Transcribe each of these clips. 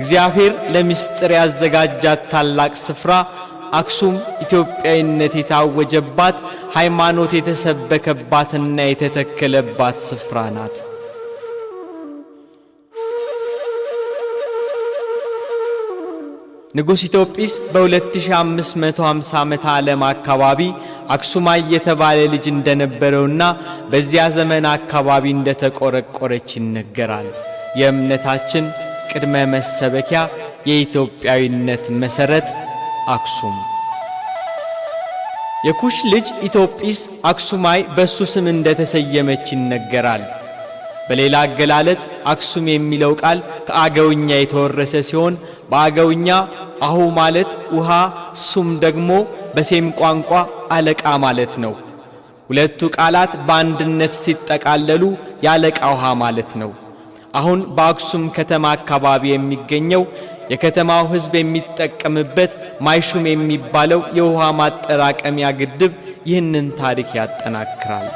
እግዚአብሔር ለምስጢር ያዘጋጃት ታላቅ ስፍራ አክሱም ኢትዮጵያዊነት የታወጀባት ሃይማኖት የተሰበከባትና የተተከለባት ስፍራ ናት። ንጉሥ ኢትዮጵስ በ2550 ዓመተ ዓለም አካባቢ አክሱማይ የተባለ ልጅ እንደነበረውና በዚያ ዘመን አካባቢ እንደተቆረቆረች ይነገራል። የእምነታችን ቅድመ መሰበኪያ የኢትዮጵያዊነት መሰረት አክሱም። የኩሽ ልጅ ኢትዮጵስ አክሱማይ በሱ ስም እንደተሰየመች ይነገራል። በሌላ አገላለጽ አክሱም የሚለው ቃል ከአገውኛ የተወረሰ ሲሆን በአገውኛ አሁ ማለት ውሃ፣ ሱም ደግሞ በሴም ቋንቋ አለቃ ማለት ነው። ሁለቱ ቃላት በአንድነት ሲጠቃለሉ ያለቃ ውሃ ማለት ነው። አሁን በአክሱም ከተማ አካባቢ የሚገኘው የከተማው ሕዝብ የሚጠቀምበት ማይሹም የሚባለው የውሃ ማጠራቀሚያ ግድብ ይህንን ታሪክ ያጠናክራል።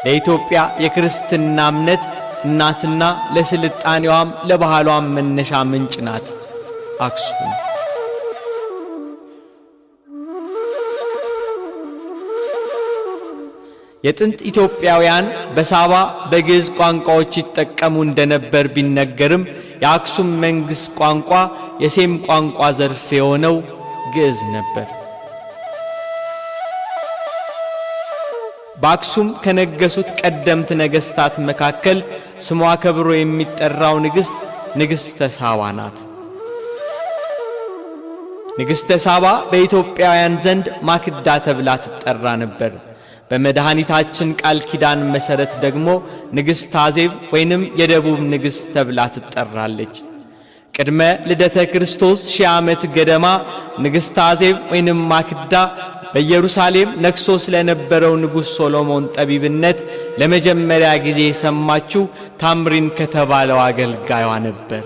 ለኢትዮጵያ የክርስትና እምነት እናትና ለስልጣኔዋም ለባህሏም መነሻ ምንጭ ናት አክሱም። የጥንት ኢትዮጵያውያን በሳባ በግዕዝ ቋንቋዎች ይጠቀሙ እንደነበር ቢነገርም የአክሱም መንግሥት ቋንቋ የሴም ቋንቋ ዘርፍ የሆነው ግዕዝ ነበር። በአክሱም ከነገሱት ቀደምት ነገሥታት መካከል ስሟ ከብሮ የሚጠራው ንግሥተ ሳባ ናት። ንግሥተ ሳባ በኢትዮጵያውያን ዘንድ ማክዳ ተብላ ትጠራ ነበር። በመድኃኒታችን ቃል ኪዳን መሠረት ደግሞ ንግሥት አዜብ ወይንም የደቡብ ንግሥት ተብላ ትጠራለች። ቅድመ ልደተ ክርስቶስ 1000 ዓመት ገደማ ንግሥት አዜብ ወይንም ማክዳ በኢየሩሳሌም ነግሶ ስለነበረው ንጉሥ ሶሎሞን ጠቢብነት ለመጀመሪያ ጊዜ የሰማችው ታምሪን ከተባለው አገልጋዩዋ ነበር።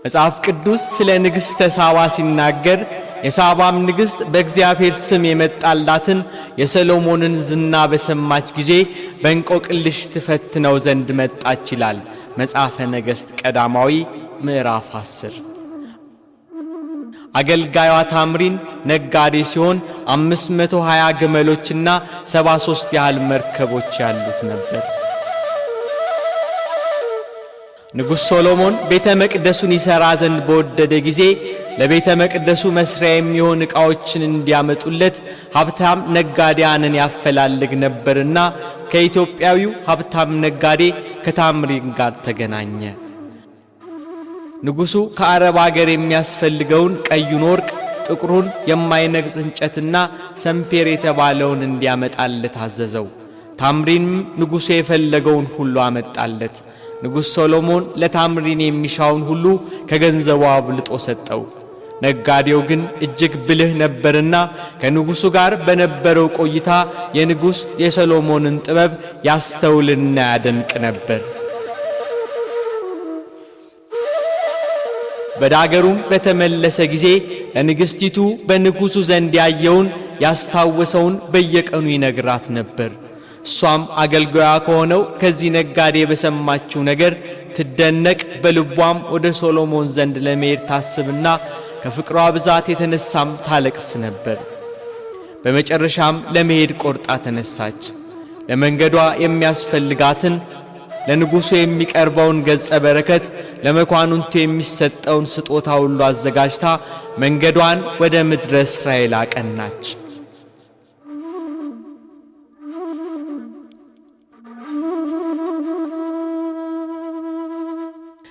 መጽሐፍ ቅዱስ ስለ ንግሥተ ሳባ ሲናገር የሳባም ንግሥት በእግዚአብሔር ስም የመጣላትን የሰሎሞንን ዝና በሰማች ጊዜ በእንቆቅልሽ ትፈትነው ዘንድ መጣች ይላል መጽሐፈ ነገሥት ቀዳማዊ ምዕራፍ 10። አገልጋዩዋ ታምሪን ነጋዴ ሲሆን 520 ግመሎችና 73 ያህል መርከቦች ያሉት ነበር። ንጉሥ ሶሎሞን ቤተ መቅደሱን ይሠራ ዘንድ በወደደ ጊዜ ለቤተ መቅደሱ መስሪያ የሚሆን ዕቃዎችን እንዲያመጡለት ሀብታም ነጋዴያንን ያፈላልግ ነበርና ከኢትዮጵያዊው ሀብታም ነጋዴ ከታምሪን ጋር ተገናኘ። ንጉሡ ከአረብ አገር የሚያስፈልገውን ቀዩን ወርቅ፣ ጥቁሩን የማይነግስ እንጨትና ሰምፔር የተባለውን እንዲያመጣለት አዘዘው። ታምሪንም ንጉሡ የፈለገውን ሁሉ አመጣለት። ንጉሥ ሶሎሞን ለታምሪን የሚሻውን ሁሉ ከገንዘቡ አብልጦ ሰጠው። ነጋዴው ግን እጅግ ብልህ ነበርና ከንጉሡ ጋር በነበረው ቆይታ የንጉሥ የሰሎሞንን ጥበብ ያስተውልና ያደንቅ ነበር። በዳገሩም በተመለሰ ጊዜ ለንግሥቲቱ በንጉሡ ዘንድ ያየውን ያስታወሰውን በየቀኑ ይነግራት ነበር። እሷም አገልጋያ ከሆነው ከዚህ ነጋዴ በሰማችው ነገር ትደነቅ፣ በልቧም ወደ ሶሎሞን ዘንድ ለመሄድ ታስብና ከፍቅሯ ብዛት የተነሳም ታለቅስ ነበር። በመጨረሻም ለመሄድ ቆርጣ ተነሳች። ለመንገዷ የሚያስፈልጋትን ለንጉሡ የሚቀርበውን ገጸ በረከት፣ ለመኳንንቱ የሚሰጠውን ስጦታ ሁሉ አዘጋጅታ መንገዷን ወደ ምድረ እስራኤል አቀናች።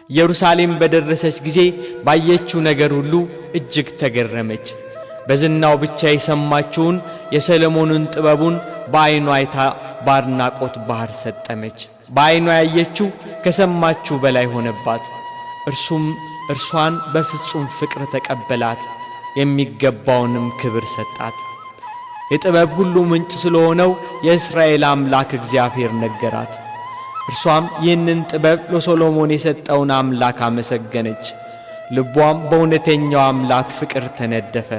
ኢየሩሳሌም በደረሰች ጊዜ ባየችው ነገር ሁሉ እጅግ ተገረመች። በዝናው ብቻ የሰማችውን የሰሎሞንን ጥበቡን በዓይኗ አይታ ባድናቆት ባህር ሰጠመች። በዓይኗ ያየችው ከሰማችው በላይ ሆነባት። እርሷን በፍጹም ፍቅር ተቀበላት፣ የሚገባውንም ክብር ሰጣት። የጥበብ ሁሉ ምንጭ ስለሆነው የእስራኤል አምላክ እግዚአብሔር ነገራት። እርሷም ይህንን ጥበብ ለሶሎሞን የሰጠውን አምላክ አመሰገነች። ልቧም በእውነተኛው አምላክ ፍቅር ተነደፈ።